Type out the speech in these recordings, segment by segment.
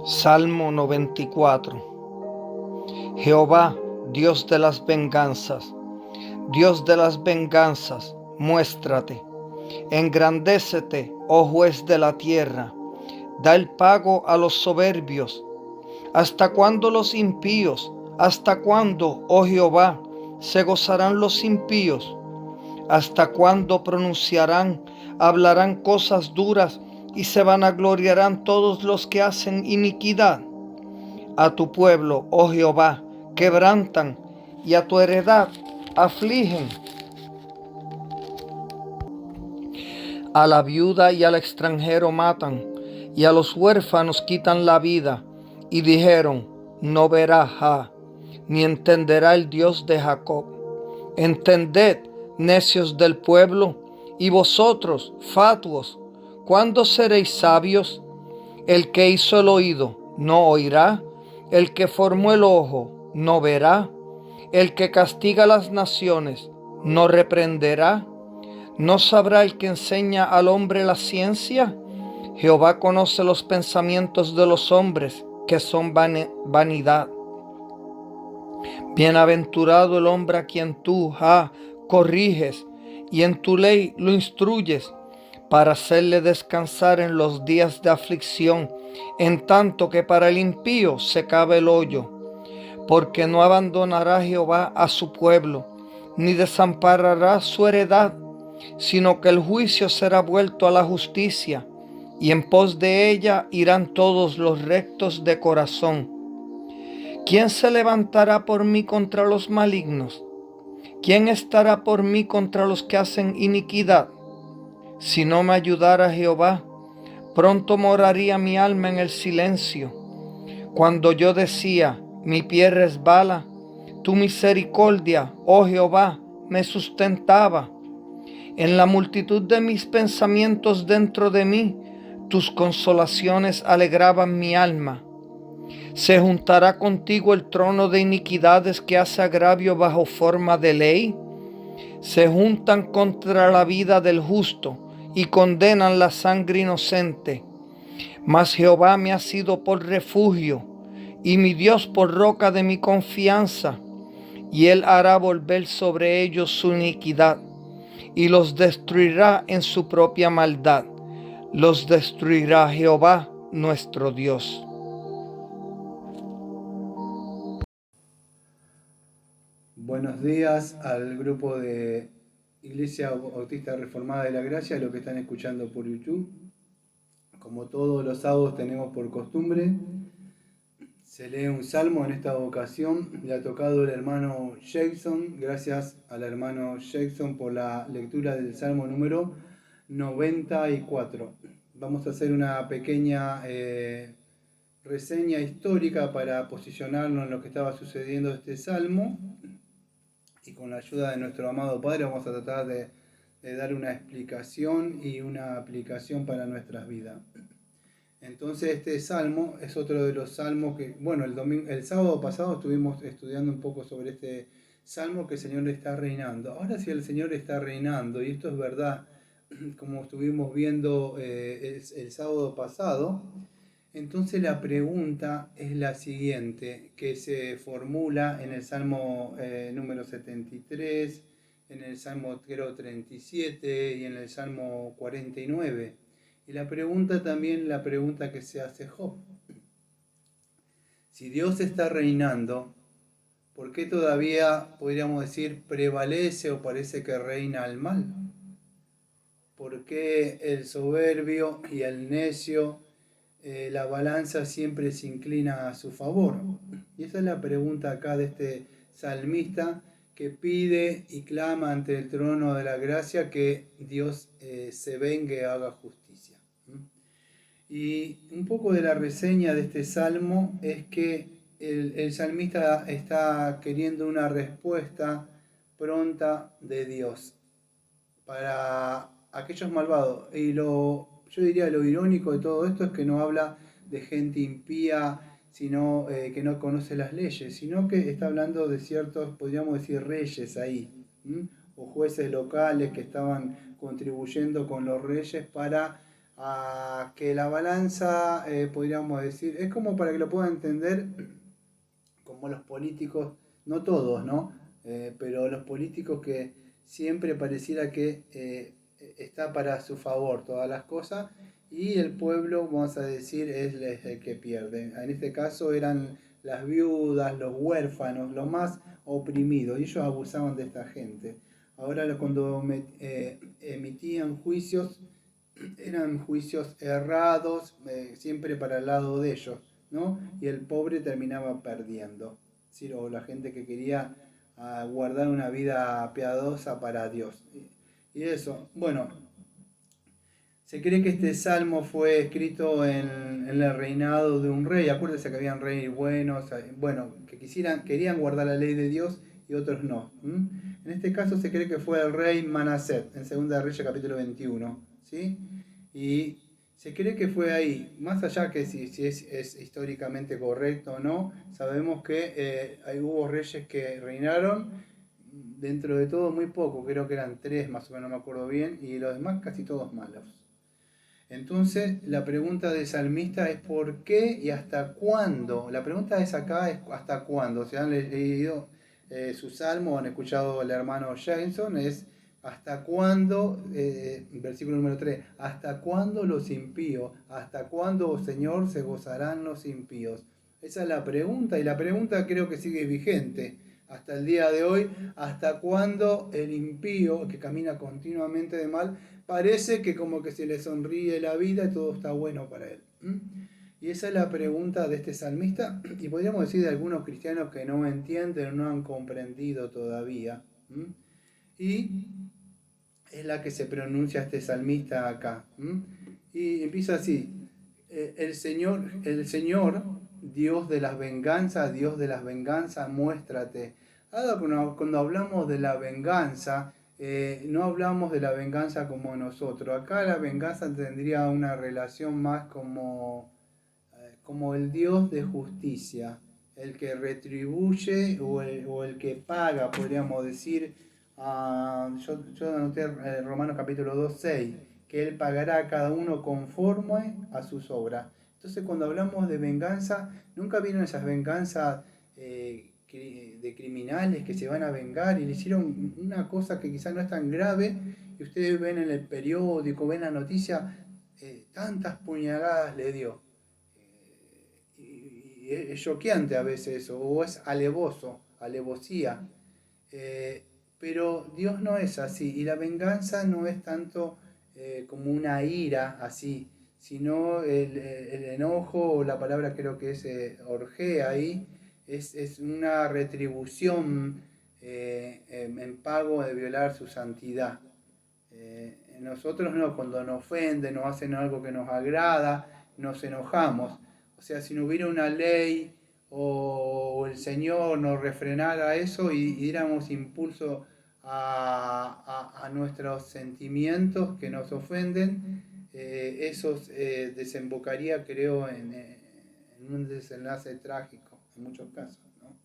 Salmo 94. Jehová, Dios de las venganzas, Dios de las venganzas, muéstrate. Engrandécete, oh juez de la tierra. Da el pago a los soberbios. ¿Hasta cuándo los impíos? ¿Hasta cuándo, oh Jehová, se gozarán los impíos? ¿Hasta cuándo hablarán cosas duras y se vanagloriarán todos los que hacen iniquidad? A tu pueblo, oh Jehová, quebrantan, y a tu heredad afligen. A la viuda y al extranjero matan, y a los huérfanos quitan la vida. Y dijeron: no verá Jah, ni entenderá el Dios de Jacob. Entended, necios del pueblo, y vosotros, fatuos, ¿cuándo seréis sabios? El que hizo el oído no oirá, el que formó el ojo no verá, el que castiga las naciones no reprenderá. ¿No sabrá el que enseña al hombre la ciencia? Jehová conoce los pensamientos de los hombres, que son vanidad. Bienaventurado el hombre a quien tú, corriges, y en tu ley lo instruyes, para hacerle descansar en los días de aflicción, en tanto que para el impío se cabe el hoyo. Porque no abandonará Jehová a su pueblo, ni desamparará su heredad, sino que el juicio será vuelto a la justicia, y en pos de ella irán todos los rectos de corazón. ¿Quién se levantará por mí contra los malignos? ¿Quién estará por mí contra los que hacen iniquidad? Si no me ayudara Jehová, pronto moraría mi alma en el silencio. Cuando yo decía: mi pie resbala, tu misericordia, oh Jehová, me sustentaba. En la multitud de mis pensamientos dentro de mí, tus consolaciones alegraban mi alma. ¿Se juntará contigo el trono de iniquidades que hace agravio bajo forma de ley? Se juntan contra la vida del justo y condenan la sangre inocente. Mas Jehová me ha sido por refugio, y mi Dios por roca de mi confianza, y Él hará volver sobre ellos su iniquidad, y los destruirá en su propia maldad. Los destruirá Jehová nuestro Dios. Buenos días al grupo de Iglesia Bautista Reformada de la Gracia, los que están escuchando por YouTube. Como todos los sábados tenemos por costumbre, se lee un salmo. En esta ocasión le ha tocado el hermano Jackson. Gracias al hermano Jackson por la lectura del salmo número 94. Vamos a hacer una pequeña reseña histórica para posicionarnos en lo que estaba sucediendo este salmo. Y con la ayuda de nuestro amado Padre vamos a tratar de dar una explicación y una aplicación para nuestras vidas. Entonces este salmo es otro de los salmos que, bueno, el sábado pasado estuvimos estudiando un poco sobre este salmo, que el Señor está reinando. Ahora sí, el Señor está reinando, y esto es verdad, como estuvimos viendo el sábado pasado. Entonces la pregunta es la siguiente, que se formula en el Salmo número 73, en el Salmo 37 y en el Salmo 49. Y la pregunta también, la pregunta que se hace Job. Si Dios está reinando, ¿por qué todavía, podríamos decir, prevalece o parece que reina el mal? ¿Por qué el soberbio y el necio, la balanza siempre se inclina a su favor? Y esa es la pregunta acá de este salmista, que pide y clama ante el trono de la gracia que Dios se vengue y haga justicia. Y un poco de la reseña de este salmo es que el salmista está queriendo una respuesta pronta de Dios para aquellos malvados. Y yo diría lo irónico de todo esto es que no habla de gente impía, sino que no conoce las leyes, sino que está hablando de ciertos, podríamos decir, reyes ahí, o jueces locales que estaban contribuyendo con los reyes para a que la balanza, podríamos decir, es como para que lo puedan entender, como los políticos, no todos, ¿no? Pero los políticos que siempre pareciera que está para su favor todas las cosas y el pueblo, vamos a decir, es el que pierde. En este caso eran las viudas, los huérfanos, los más oprimidos, y ellos abusaban de esta gente. Ahora cuando emitían juicios, eran juicios errados, siempre para el lado de ellos, ¿no? Y el pobre terminaba perdiendo, ¿sí? O la gente que quería guardar una vida piadosa para Dios. Y eso, bueno, se cree que este salmo fue escrito en el reinado de un rey. Acuérdense que habían reyes buenos, bueno, que querían guardar la ley de Dios y otros no. En este caso se cree que fue el rey Manaset, en 2 Reyes capítulo 21. ¿Sí? Y se cree que fue ahí, más allá que si es históricamente correcto o no, sabemos que hubo reyes que reinaron, dentro de todo muy poco, creo que eran 3 más o menos, no me acuerdo bien, y los demás casi todos malos. Entonces, la pregunta del salmista es ¿por qué y hasta cuándo? La pregunta es acá, es ¿hasta cuándo? Si han leído su salmo o han escuchado al hermano Jason, es ¿hasta cuándo? Versículo número 3, ¿hasta cuándo los impíos? ¿Hasta cuándo, oh Señor, se gozarán los impíos? Esa es la pregunta, y la pregunta creo que sigue vigente hasta el día de hoy. ¿Hasta cuándo el impío, que camina continuamente de mal, parece que como que se le sonríe la vida y todo está bueno para él? Y esa es la pregunta de este salmista, y podríamos decir de algunos cristianos que no entienden, no han comprendido todavía. Y es la que se pronuncia este salmista acá. Y empieza así: el Señor, Dios de las venganzas, muéstrate. Ahora, cuando hablamos de la venganza, no hablamos de la venganza como nosotros. Acá la venganza tendría una relación más como el Dios de justicia, el que retribuye o el que paga, podríamos decir. Yo anoté Romanos capítulo 2, 6, que Él pagará a cada uno conforme a sus obras. Entonces, cuando hablamos de venganza, nunca vieron esas venganzas de criminales que se van a vengar y le hicieron una cosa que quizás no es tan grave, y ustedes ven en el periódico, ven la noticia, tantas puñaladas le dio. Y es choqueante a veces eso, o es alevosía. Pero Dios no es así, y la venganza no es tanto como una ira así, sino el enojo, o la palabra creo que es orgea ahí, es una retribución en pago de violar su santidad. Nosotros no, cuando nos ofenden, nos hacen algo que nos agrada, nos enojamos. O sea, si no hubiera una ley o el Señor nos refrenara eso y diéramos impulso a nuestros sentimientos que nos ofenden, eso desembocaría, creo, en un desenlace trágico en muchos casos, ¿no?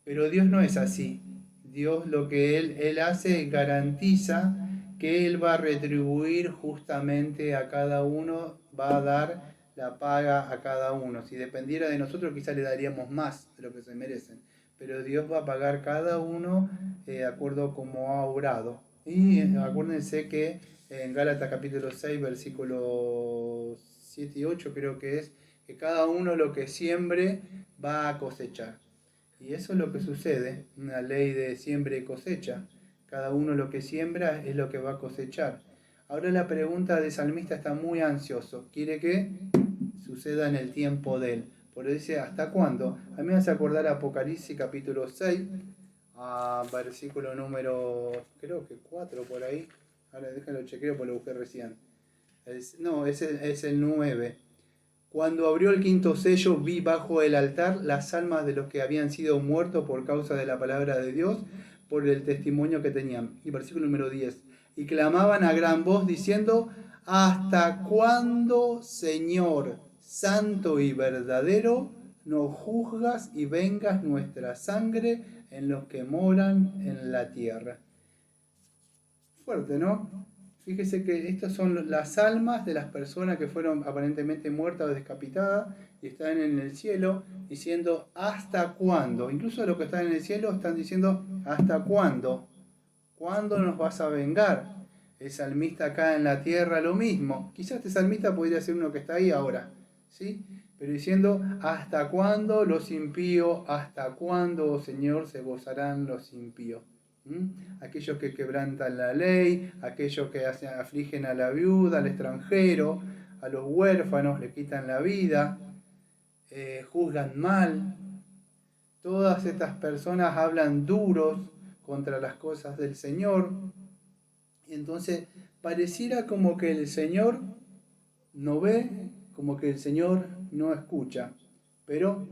Pero Dios no es así. Dios, lo que Él hace, garantiza que Él va a retribuir justamente a cada uno, va a dar la paga a cada uno. Si dependiera de nosotros, quizá le daríamos más de lo que se merecen, pero Dios va a pagar cada uno de acuerdo como ha obrado. Y acuérdense que en Gálatas capítulo 6, versículos 7 y 8 creo que es, que cada uno lo que siembre va a cosechar. Y eso es lo que sucede, una ley de siembra y cosecha. Cada uno lo que siembra es lo que va a cosechar. Ahora la pregunta del salmista está muy ansioso. Quiere que suceda en el tiempo de él. Por eso dice, ¿hasta cuándo? A mí me hace acordar Apocalipsis capítulo 6, versículo número, creo que 4 por ahí. Ahora déjenlo chequeo porque lo busqué recién. No, es el 9. Cuando abrió el quinto sello, vi bajo el altar las almas de los que habían sido muertos por causa de la palabra de Dios, por el testimonio que tenían. Y versículo número 10. Y clamaban a gran voz diciendo, ¿hasta cuándo, Señor, santo y verdadero, nos juzgas y vengas nuestra sangre en los que moran en la tierra? Fuerte, ¿no? Fíjese que estas son las almas de las personas que fueron aparentemente muertas o decapitadas y están en el cielo diciendo ¿hasta cuándo? Incluso los que están en el cielo están diciendo ¿hasta cuándo? ¿Cuándo nos vas a vengar? El salmista acá en la tierra lo mismo. Quizás este salmista podría ser uno que está ahí ahora, ¿sí? Pero diciendo ¿hasta cuándo los impíos? ¿Hasta cuándo, oh Señor, se gozarán los impíos? Aquellos que quebrantan la ley, aquellos que afligen a la viuda, al extranjero, a los huérfanos, le quitan la vida, juzgan mal. Todas estas personas hablan duros contra las cosas del Señor. Y entonces pareciera como que el Señor no ve, como que el Señor no escucha. Pero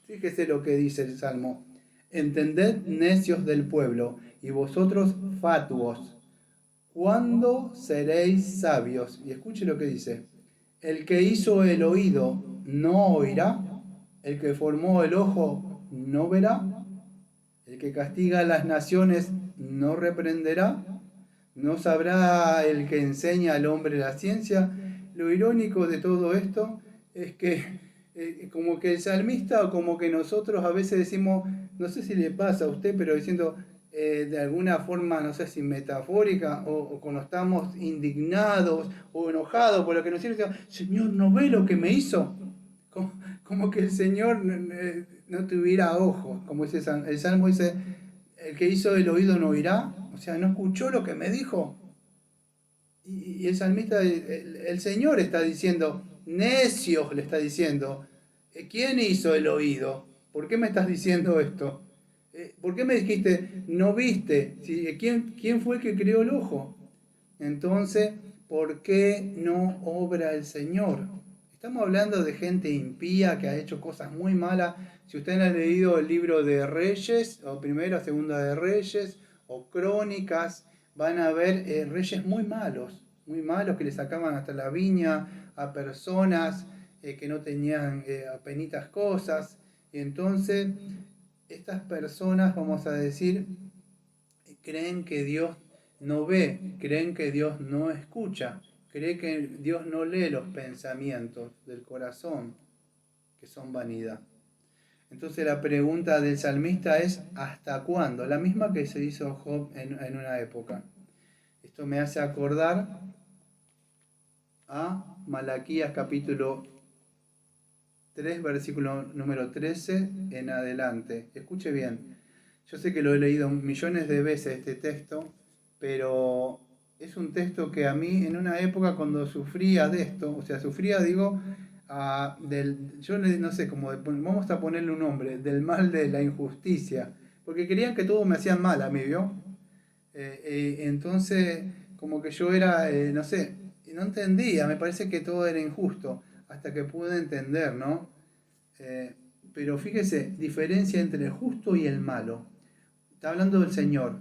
fíjese lo que dice el Salmo. Entended, necios del pueblo, y vosotros fatuos, ¿cuándo seréis sabios? Y escuche lo que dice. El que hizo el oído no oirá, el que formó el ojo no verá, el que castiga a las naciones no reprenderá, no sabrá el que enseña al hombre la ciencia. Lo irónico de todo esto es que como que el salmista o como que nosotros a veces decimos, no sé si le pasa a usted, pero diciendo de alguna forma, no sé si metafórica, o cuando estamos indignados o enojados por lo que nos hicieron, decimos, Señor, ¿no ve lo que me hizo? Como que el Señor no tuviera ojos, como dice el Salmo dice, el que hizo el oído no oirá, o sea, no escuchó lo que me dijo. Y el salmista, el Señor está diciendo, necios le está diciendo, ¿quién hizo el oído? ¿Por qué me estás diciendo esto? ¿Por qué me dijiste, no viste? ¿Quién fue el que creó el ojo? Entonces, ¿por qué no obra el Señor? Estamos hablando de gente impía que ha hecho cosas muy malas. Si ustedes han leído el libro de Reyes, o Primera, Segunda de Reyes, o Crónicas, van a ver reyes muy malos que le sacaban hasta la viña a personas que no tenían apenitas cosas. Y entonces, estas personas, vamos a decir, creen que Dios no ve, creen que Dios no escucha, creen que Dios no lee los pensamientos del corazón, que son vanidad. Entonces la pregunta del salmista es ¿hasta cuándo? La misma que se hizo Job en una época. Esto me hace acordar a Malaquías capítulo 3, versículo número 13 en adelante. Escuche bien. Yo sé que lo he leído millones de veces este texto, pero es un texto que a mí en una época cuando sufría de esto, o sea, sufría, digo, yo no sé, como vamos a ponerle un nombre, del mal de la injusticia, porque querían que todo me hacían mal a mí, ¿vio? Entonces, como que yo era, no sé, no entendía, me parece que todo era injusto, hasta que pude entender, ¿no? Pero fíjese, diferencia entre el justo y el malo. Está hablando del Señor.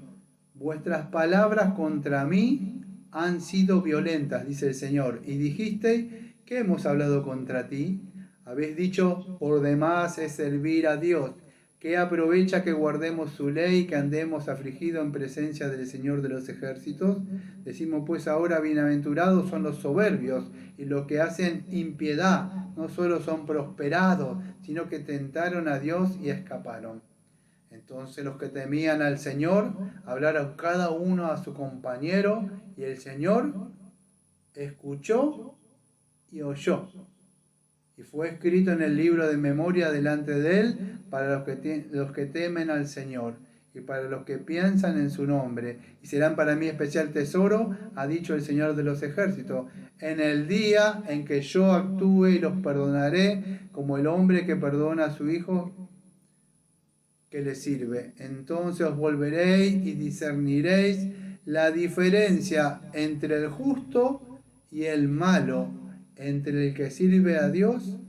Vuestras palabras contra mí han sido violentas, dice el Señor. Y dijiste, ¿qué hemos hablado contra ti? Habéis dicho, por demás es servir a Dios. ¿Qué aprovecha que guardemos su ley, que andemos afligidos en presencia del Señor de los ejércitos? Decimos pues ahora, bienaventurados son los soberbios y los que hacen impiedad. No solo son prosperados, sino que tentaron a Dios y escaparon. Entonces los que temían al Señor hablaron cada uno a su compañero y el Señor escuchó y oyó. Y fue escrito en el libro de memoria delante de él para los que temen al Señor y para los que piensan en su nombre. Y serán para mí especial tesoro, ha dicho el Señor de los ejércitos, en el día en que yo actúe y los perdonaré como el hombre que perdona a su hijo que le sirve. Entonces os volveréis y discerniréis la diferencia entre el justo y el malo, entre el que sirve a Dios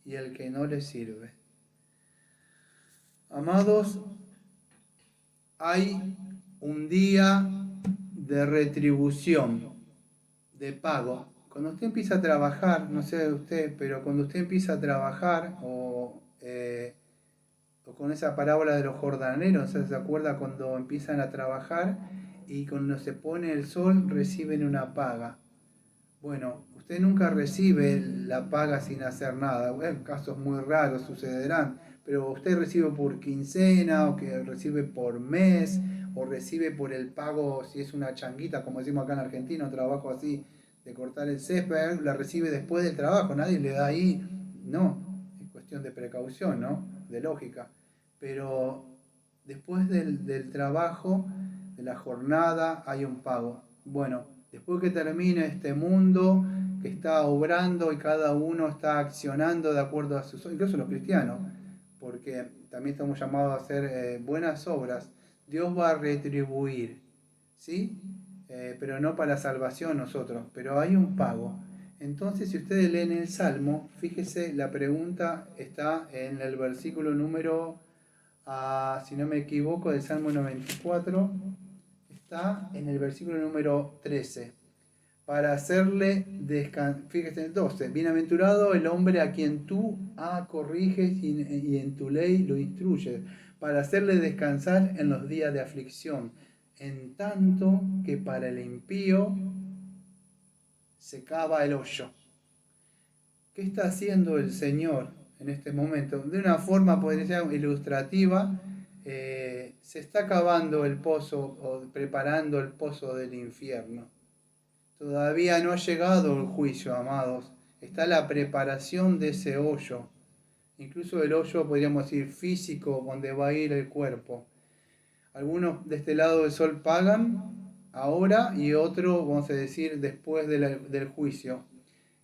y el que no le sirve. Amados, hay un día de retribución, de pago. Cuando usted empieza a trabajar, no sé de usted, pero cuando usted empieza a trabajar o con esa parábola de los jornaleros, ¿se acuerda cuando empiezan a trabajar y cuando se pone el sol reciben una paga. Bueno, usted nunca recibe la paga sin hacer nada. Bueno, casos muy raros sucederán, pero usted recibe por quincena o que recibe por mes o recibe por el pago, si es una changuita, como decimos acá en Argentina, un trabajo así de cortar el césped, la recibe después del trabajo, nadie le da ahí, no, es cuestión de precaución, ¿no? De lógica. Pero después del trabajo, de la jornada, hay un pago. Bueno, después que termine este mundo que está obrando y cada uno está accionando de acuerdo a sus, incluso los cristianos, porque también estamos llamados a hacer buenas obras, Dios va a retribuir, ¿sí? Pero no para salvación nosotros, pero hay un pago. Entonces, si ustedes leen el Salmo, fíjese, la pregunta está en el versículo número, si no me equivoco, del Salmo 94, está en el versículo número 13. Para hacerle descansar, fíjese en el 12, bienaventurado el hombre a quien tú corriges y en tu ley lo instruyes, para hacerle descansar en los días de aflicción, en tanto que para el impío se cava el hoyo. ¿Qué está haciendo el Señor en este momento? De una forma, podría ser ilustrativa, se está cavando el pozo o preparando el pozo del infierno. Todavía no ha llegado el juicio, amados. Está la preparación de ese hoyo. Incluso el hoyo, podríamos decir, físico, donde va a ir el cuerpo. Algunos de este lado del sol pagan ahora y otros, vamos a decir, después del juicio.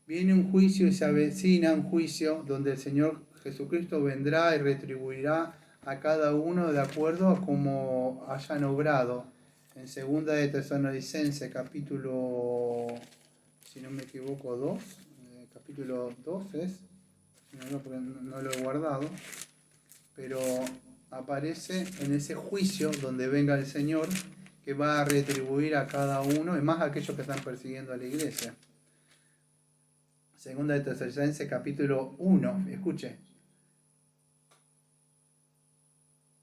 Viene un juicio y se avecina un juicio donde el Señor Jesucristo vendrá y retribuirá a cada uno de acuerdo a como hayan obrado. En segunda de Tesalonicenses, capítulo, si no me equivoco, 2, capítulo 2 es, no lo he guardado, pero aparece en ese juicio donde venga el Señor que va a retribuir a cada uno, y más a aquellos que están persiguiendo a la iglesia. Segunda de Tesalonicenses, capítulo 1, escuche.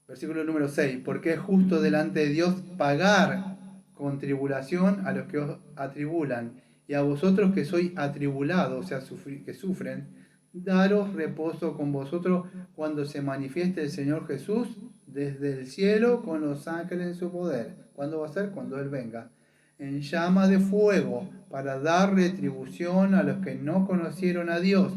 Versículo número 6, porque es justo delante de Dios pagar con tribulación a los que os atribulan, y a vosotros que sois atribulados, o sea, que sufren, daros reposo con vosotros cuando se manifieste el Señor Jesús desde el cielo con los ángeles en su poder. ¿Cuándo va a ser? Cuando Él venga. En llama de fuego, para dar retribución a los que no conocieron a Dios,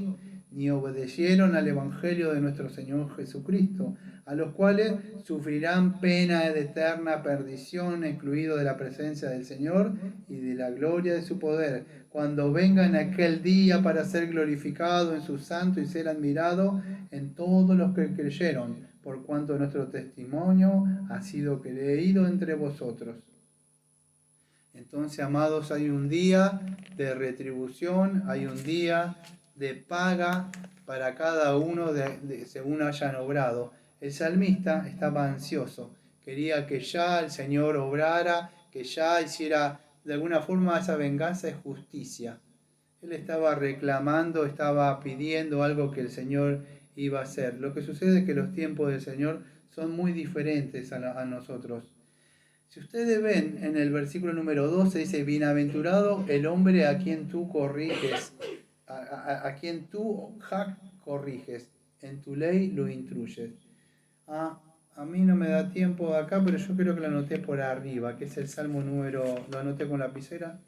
ni obedecieron al Evangelio de nuestro Señor Jesucristo, a los cuales sufrirán pena de eterna perdición, excluido de la presencia del Señor y de la gloria de su poder, cuando venga en aquel día para ser glorificado en su santo y ser admirado en todos los que creyeron, por cuanto nuestro testimonio ha sido creído entre vosotros. Entonces, amados, hay un día de retribución, hay un día de paga para cada uno según hayan obrado. El salmista estaba ansioso, quería que ya el Señor obrara, que ya hiciera de alguna forma esa venganza de justicia. Él estaba reclamando, estaba pidiendo algo que el Señor iba a hacer. Lo que sucede es que los tiempos del Señor son muy diferentes a nosotros. Si ustedes ven en el versículo número 12, dice, bienaventurado el hombre a quien tú corriges, a quien tú corriges, en tu ley lo instruyes. A mí no me da tiempo acá, pero yo creo que lo anoté por arriba, que es el Salmo número, lo anoté con lapicera,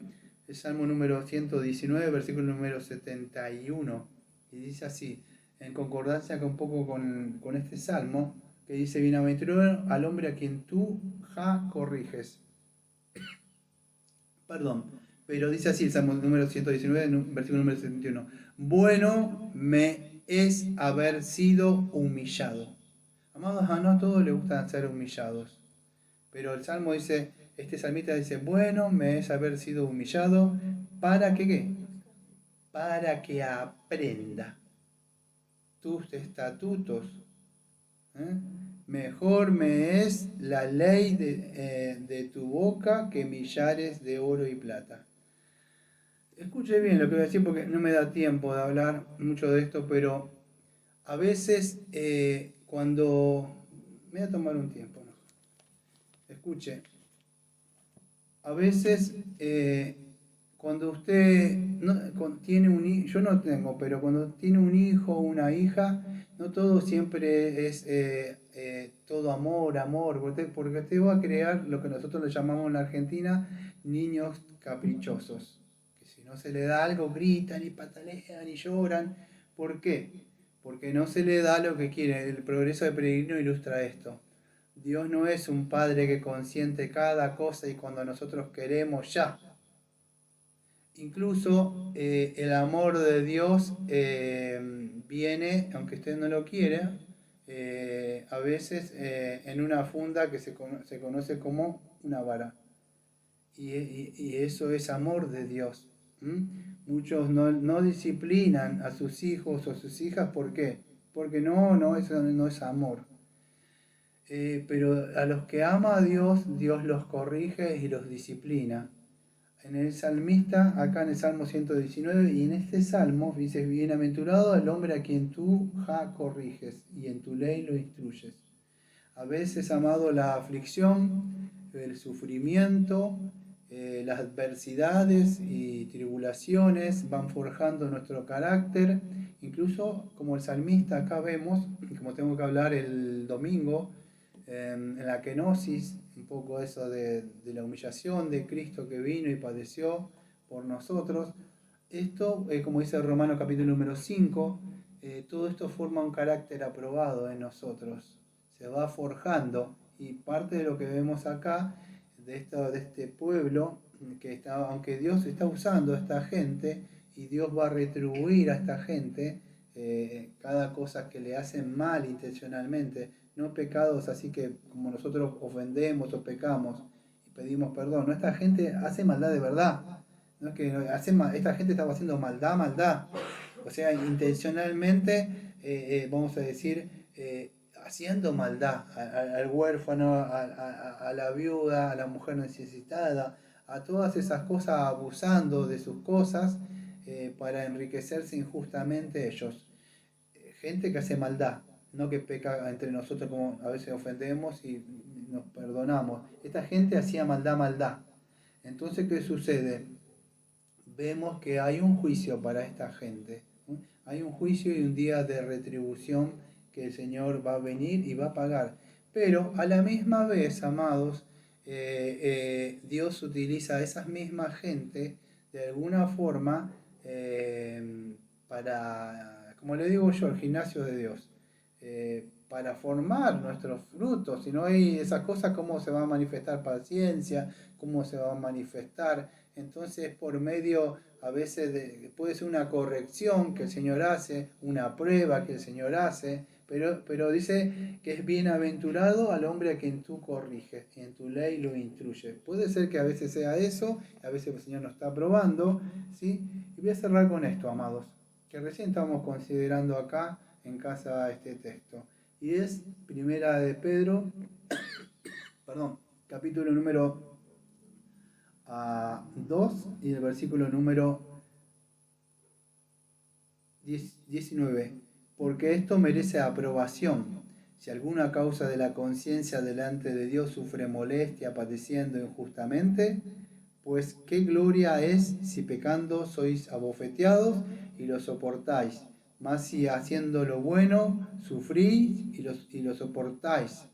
el Salmo número 119, versículo número 71, y dice así, en concordancia un poco con este Salmo, que dice, bienaventurado al hombre a quien tú corriges. Perdón, pero dice así el Salmo número 119, versículo número 71. Bueno me es haber sido humillado. Amados, no a todos les gusta ser humillados. Pero el Salmo dice, este salmista dice, bueno me es haber sido humillado, ¿para que qué? Para que aprenda tus estatutos. Mejor me es la ley de tu boca que millares de oro y plata. Escuche bien lo que voy a decir porque no me da tiempo de hablar mucho de esto, pero a veces cuando... Me voy a tomar un tiempo, ¿no? Escuche. a veces cuando usted tiene un hijo, yo no tengo, pero cuando tiene un hijo o una hija, no todo siempre es todo amor, amor, porque usted va a crear lo que nosotros le llamamos en la Argentina niños caprichosos, que si no se le da algo gritan y patalean y lloran. ¿Por qué? Porque no se le da lo que quiere. El progreso de Peregrino ilustra esto. Dios no es un padre que consiente cada cosa y cuando nosotros queremos ya. Incluso el amor de Dios viene, aunque usted no lo quiera, a veces en una funda que se conoce como una vara. Y eso es amor de Dios. Muchos no disciplinan a sus hijos o a sus hijas, ¿por qué? Porque eso no es amor. Pero a los que ama a Dios, Dios los corrige y los disciplina. En el salmista, acá en el Salmo 119, y en este salmo dice: bienaventurado el hombre a quien tú corriges y en tu ley lo instruyes. A veces, amado, la aflicción, el sufrimiento, las adversidades y tribulaciones van forjando nuestro carácter. Incluso como el salmista acá vemos, como tengo que hablar el domingo, en la kenosis, un poco eso de la humillación de Cristo que vino y padeció por nosotros. Esto, como dice Romanos capítulo número 5, todo esto forma un carácter aprobado en nosotros, se va forjando, y parte de lo que vemos acá, de este pueblo, que está, aunque Dios está usando a esta gente, y Dios va a retribuir a esta gente cada cosa que le hacen mal intencionalmente, no pecados así que como nosotros ofendemos o pecamos y pedimos perdón, no, esta gente hace maldad de verdad, no es que esta gente estaba haciendo maldad, o sea, intencionalmente, vamos a decir, haciendo maldad al huérfano, a la viuda, a la mujer necesitada, a todas esas cosas, abusando de sus cosas para enriquecerse injustamente ellos. Gente que hace maldad, no que peca entre nosotros como a veces ofendemos y nos perdonamos. Esta gente hacía maldad. Entonces, ¿qué sucede? Vemos que hay un juicio para esta gente. Hay un juicio y un día de retribución que el Señor va a venir y va a pagar. Pero a la misma vez, amados, Dios utiliza a esas mismas gente de alguna forma para, como le digo yo, el gimnasio de Dios, para formar nuestros frutos. Si no hay esas cosas, ¿cómo se va a manifestar paciencia? ¿Cómo se va a manifestar? Entonces, por medio, a veces, puede ser una corrección que el Señor hace, una prueba que el Señor hace, pero dice que es bienaventurado al hombre a quien tú corriges y en tu ley lo instruyes. Puede ser que a veces sea eso, a veces el Señor nos está probando, ¿sí? Y voy a cerrar con esto, amados, que recién estamos considerando acá en casa este texto. Y es Primera de Pedro, capítulo número 2 y el versículo número 19. Porque esto merece aprobación. Si alguna causa de la conciencia delante de Dios sufre molestia padeciendo injustamente, pues qué gloria es si pecando sois abofeteados y lo soportáis. Mas si haciendo lo bueno sufrís y lo soportáis,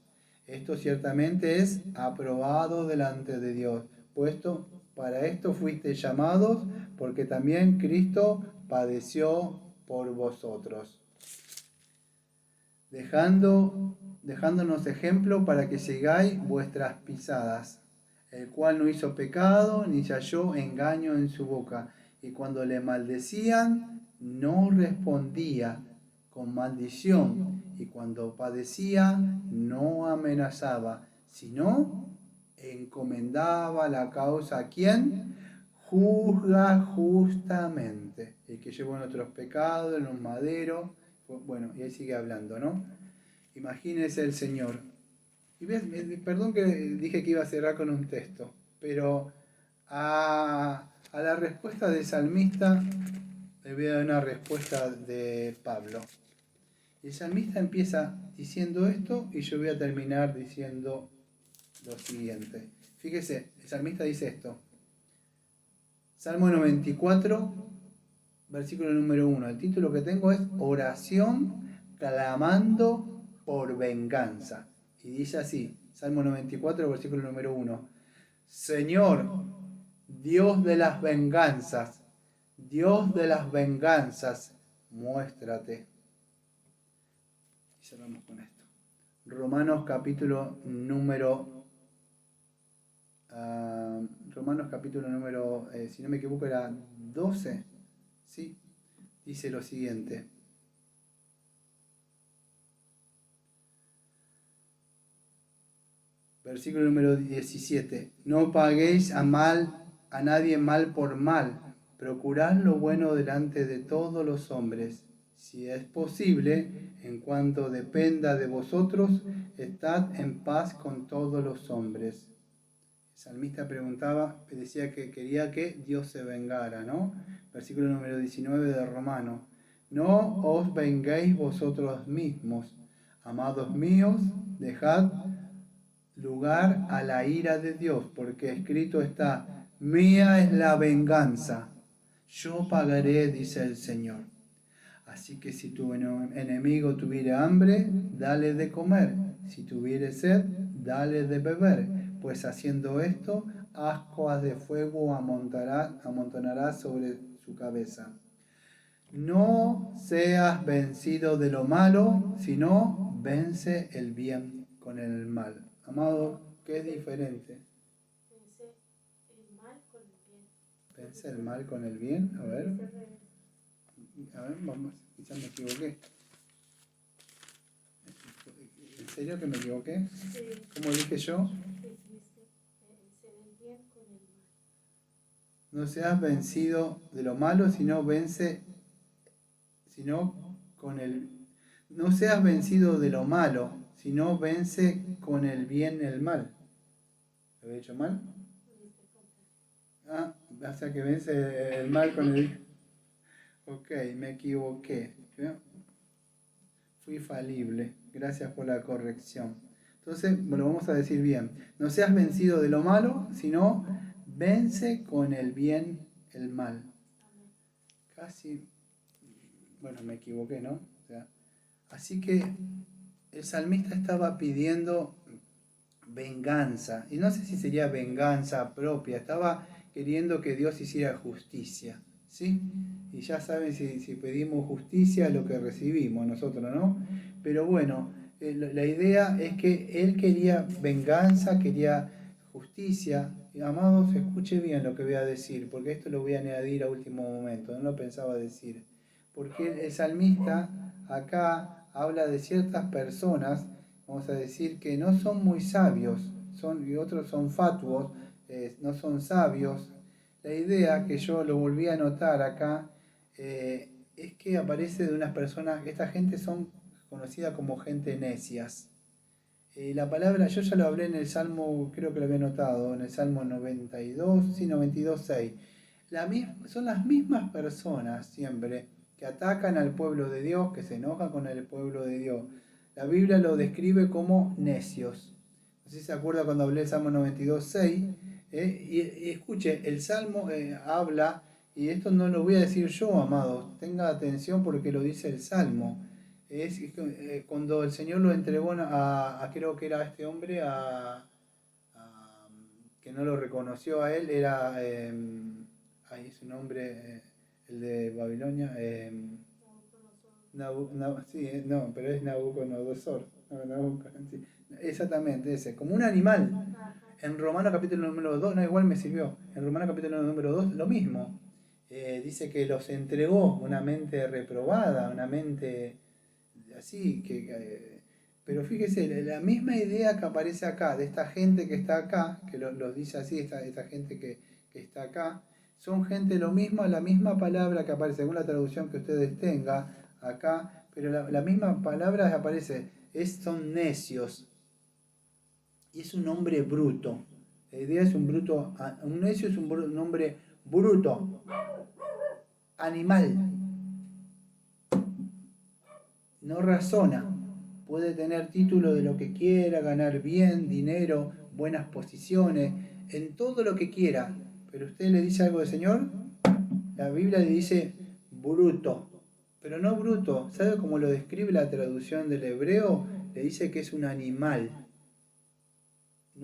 esto ciertamente es aprobado delante de Dios, puesto para esto fuiste llamados, porque también Cristo padeció por vosotros, dejándonos ejemplo para que sigáis vuestras pisadas, el cual no hizo pecado ni se halló engaño en su boca, y cuando le maldecían no respondía con maldición, y cuando padecía no amenazaba, sino encomendaba la causa a quien juzga justamente, el que llevó nuestros pecados en un madero. Bueno, y ahí sigue hablando, ¿no? Imagínese el Señor. Y ves, perdón que dije que iba a cerrar con un texto, pero a la respuesta del salmista le voy a dar una respuesta de Pablo. El salmista empieza diciendo esto y yo voy a terminar diciendo lo siguiente. Fíjese, el salmista dice esto. Salmo 94, versículo número 1. El título que tengo es Oración clamando por venganza. Y dice así, Salmo 94, versículo número 1. Señor, Dios de las venganzas, muéstrate. Y cerramos con esto. Romanos capítulo número, si no me equivoco, era 12, ¿sí? Dice lo siguiente. Versículo número 17. No paguéis a nadie mal por mal. Procurad lo bueno delante de todos los hombres. Si es posible, en cuanto dependa de vosotros, estad en paz con todos los hombres. El salmista decía que quería que Dios se vengara, ¿no? Versículo número 19 de Romano. No os venguéis vosotros mismos, amados míos, dejad lugar a la ira de Dios, porque escrito está, mía es la venganza, yo pagaré, dice el Señor. Así que si tu enemigo tuviere hambre, dale de comer, si tuviere sed, dale de beber, pues haciendo esto, ascuas de fuego amontonará sobre su cabeza. No seas vencido de lo malo, sino vence el bien con el mal. Amado, ¿qué es diferente? Vence el mal con el bien. Vence el mal con el bien. A ver, vamos, quizás me equivoqué. ¿En serio que me equivoqué? Sí. ¿Cómo dije yo? Vencer el bien con el mal. No seas vencido de lo malo, sino no seas vencido de lo malo, sino vence con el bien el mal. ¿Lo había dicho mal? Ah, o sea que vence el mal con el bien. Ok, me equivoqué. Fui falible. Gracias por la corrección. Entonces, lo vamos a decir bien. No seas vencido de lo malo, sino vence con el bien el mal. Casi, bueno, me equivoqué, ¿no? O sea, así que el salmista estaba pidiendo venganza. Y no sé si sería venganza propia. Estaba queriendo que Dios hiciera justicia. ¿Sí? Y ya saben, si pedimos justicia, lo que recibimos nosotros, ¿no? Pero bueno, la idea es que él quería venganza, quería justicia. Y, amados, escuche bien lo que voy a decir, porque esto lo voy a añadir a último momento, no lo pensaba decir. Porque el salmista acá habla de ciertas personas, vamos a decir, que no son muy sabios, y otros son fatuos, no son sabios. La idea que yo lo volví a notar acá es que aparece de unas personas, esta gente son conocidas como gente necias. La palabra, yo ya lo hablé en el Salmo, creo que lo había notado, en el Salmo 92, sí, 92.6. Son las mismas personas siempre que atacan al pueblo de Dios, que se enojan con el pueblo de Dios. La Biblia lo describe como necios. No sé si se acuerda cuando hablé del Salmo 92.6. Y escuche, el Salmo habla, y esto no lo voy a decir yo, amados, tenga atención porque lo dice el Salmo. Es cuando el Señor lo entregó creo que era este hombre, que no lo reconoció a él, era, ahí es un nombre, el de Babilonia, sí, no, pero es Nabucodonosor, sí, exactamente ese, como un animal. En Romanos capítulo número 2, no, igual me sirvió, en Romanos capítulo número 2 lo mismo. Dice que los entregó una mente reprobada, una mente así, pero fíjese, la misma idea que aparece acá, de esta gente que está acá, que los dice así, esta gente que está acá, son gente lo mismo, la misma palabra que aparece, según la traducción que ustedes tengan acá, pero la misma palabra que aparece, son necios, y es un hombre bruto. La idea es un necio es un hombre bruto, animal, no razona. Puede tener título de lo que quiera, ganar bien, dinero, buenas posiciones, en todo lo que quiera, pero usted le dice algo del Señor, la Biblia le dice bruto, pero no bruto. ¿Sabe cómo lo describe la traducción del hebreo? Le dice que es un animal.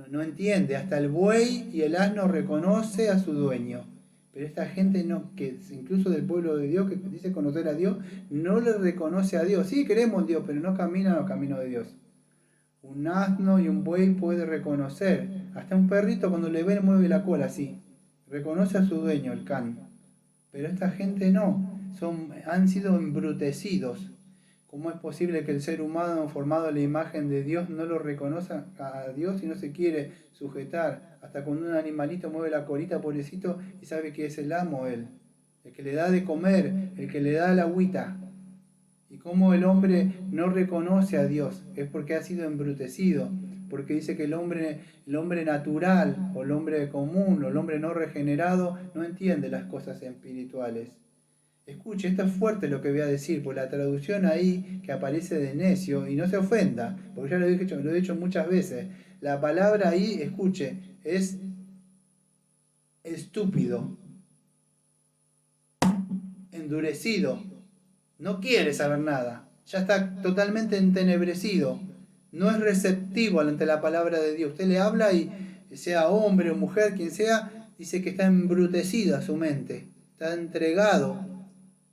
No entiende, hasta el buey y el asno reconoce a su dueño. Pero esta gente no, que incluso del pueblo de Dios, que dice conocer a Dios, no le reconoce a Dios. Sí, queremos a Dios, pero no caminan los caminos de Dios. Un asno y un buey puede reconocer. Hasta un perrito cuando le ven mueve la cola así. Reconoce a su dueño, el can. Pero esta gente no. Han sido embrutecidos. ¿Cómo es posible que el ser humano formado a la imagen de Dios no lo reconozca a Dios y no se quiere sujetar? Hasta cuando un animalito mueve la colita, pobrecito, y sabe que es el amo él. El que le da de comer, el que le da la agüita. Y cómo el hombre no reconoce a Dios, es porque ha sido embrutecido, porque dice que el hombre natural, o el hombre común, o el hombre no regenerado, no entiende las cosas espirituales. Escuche, esto es fuerte lo que voy a decir, por la traducción ahí que aparece de necio, y no se ofenda, porque ya lo he dicho muchas veces. La palabra ahí, escuche, es estúpido, endurecido. No quiere saber nada, ya está totalmente entenebrecido, no es receptivo ante la palabra de Dios. Usted le habla y sea hombre o mujer, quien sea, dice que está embrutecida su mente, está entregado.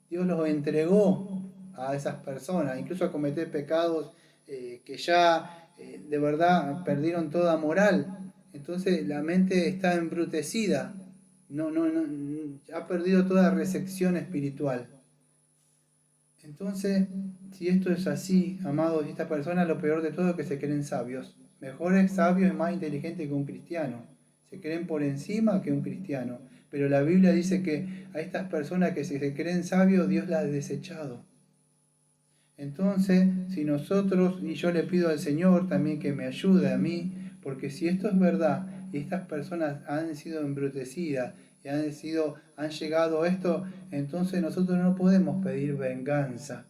Dios los entregó a esas personas, incluso a cometer pecados que ya de verdad perdieron toda moral. Entonces la mente está embrutecida, no, ha perdido toda recepción espiritual. Entonces, si esto es así, amados, esta persona lo peor de todo es que se creen sabios. Mejor es sabio y más inteligente que un cristiano. Se creen por encima que un cristiano. Pero la Biblia dice que a estas personas que se creen sabios, Dios las ha desechado. Entonces, si nosotros, y yo le pido al Señor también que me ayude a mí, porque si esto es verdad, y estas personas han sido embrutecidas, y han llegado a esto, entonces nosotros no podemos pedir venganza.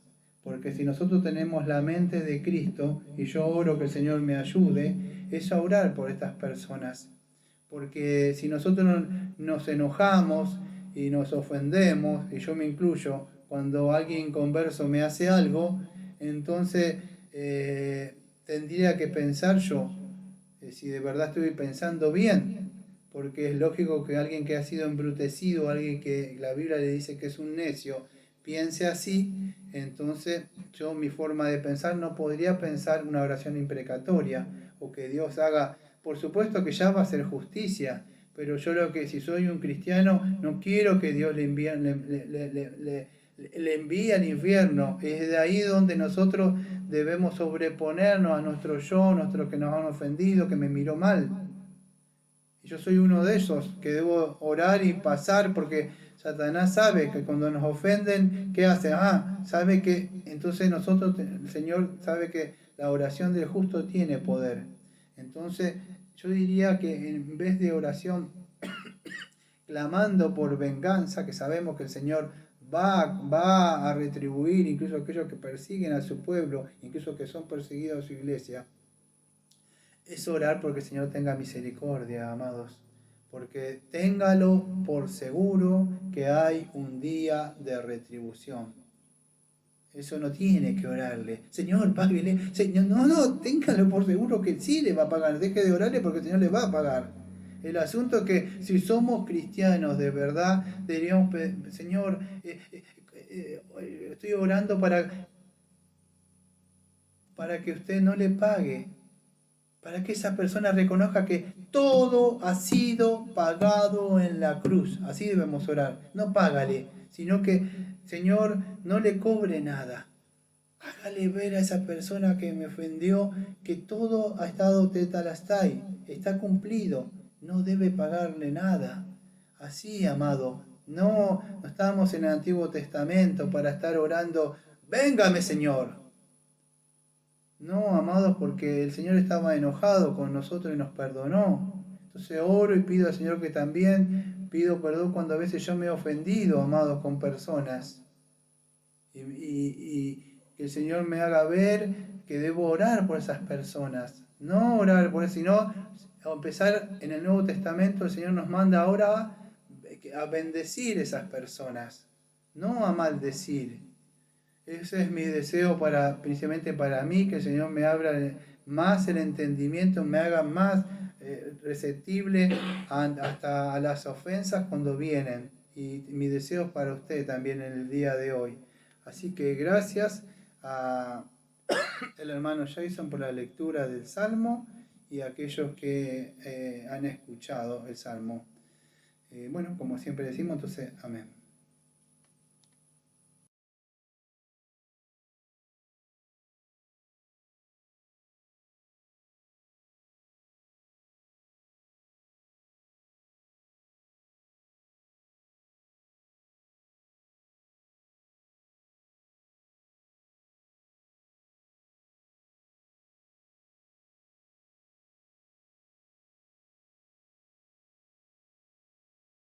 Porque si nosotros tenemos la mente de Cristo, y yo oro que el Señor me ayude, es a orar por estas personas. Porque si nosotros nos enojamos y nos ofendemos, y yo me incluyo, cuando alguien converso me hace algo, entonces tendría que pensar yo si de verdad estoy pensando bien, porque es lógico que alguien que ha sido embrutecido, alguien que la Biblia le dice que es un necio, piense así. Entonces yo, mi forma de pensar, no podría pensar una oración imprecatoria o que Dios haga. Por supuesto que ya va a ser justicia, pero yo lo que, si soy un cristiano, no quiero que Dios le envíe al infierno. Es de ahí donde nosotros debemos sobreponernos a nuestro yo, nuestro que nos han ofendido, que me miró mal. Y yo soy uno de esos que debo orar y pasar, porque Satanás sabe que cuando nos ofenden, ¿qué hace? Sabe que entonces nosotros, el Señor sabe que la oración del justo tiene poder. Entonces yo diría que en vez de oración clamando por venganza, que sabemos que el Señor va a retribuir incluso a aquellos que persiguen a su pueblo, incluso que son perseguidos a su iglesia, es orar porque el Señor tenga misericordia, amados. Porque téngalo por seguro que hay un día de retribución. Eso no tiene que orarle. Señor, páguele. Señor, no, téngalo por seguro que sí le va a pagar. Deje de orarle porque el Señor le va a pagar. El asunto es que si somos cristianos de verdad, deberíamos pedir, Señor, estoy orando para que usted no le pague. Para que esa persona reconozca que todo ha sido pagado en la cruz. Así debemos orar. No págale, sino que, Señor, no le cobre nada. Hágale ver a esa persona que me ofendió que todo ha estado tetelestai, está cumplido. No debe pagarle nada. Así, amado. No estamos en el Antiguo Testamento para estar orando, véngame, Señor. No, amados, porque el Señor estaba enojado con nosotros y nos perdonó. Entonces oro y pido al Señor que también pido perdón cuando a veces yo me he ofendido, amados, con personas. Y que el Señor me haga ver que debo orar por esas personas. No orar por eso, sino empezar en el Nuevo Testamento, el Señor nos manda ahora a bendecir esas personas, no a maldecir. Ese es mi deseo principalmente para mí, que el Señor me abra más el entendimiento, me haga más receptible hasta a las ofensas cuando vienen. Y mi deseo es para usted también en el día de hoy. Así que gracias a el hermano Jason por la lectura del Salmo y a aquellos que han escuchado el Salmo. Bueno, como siempre decimos, entonces, amén.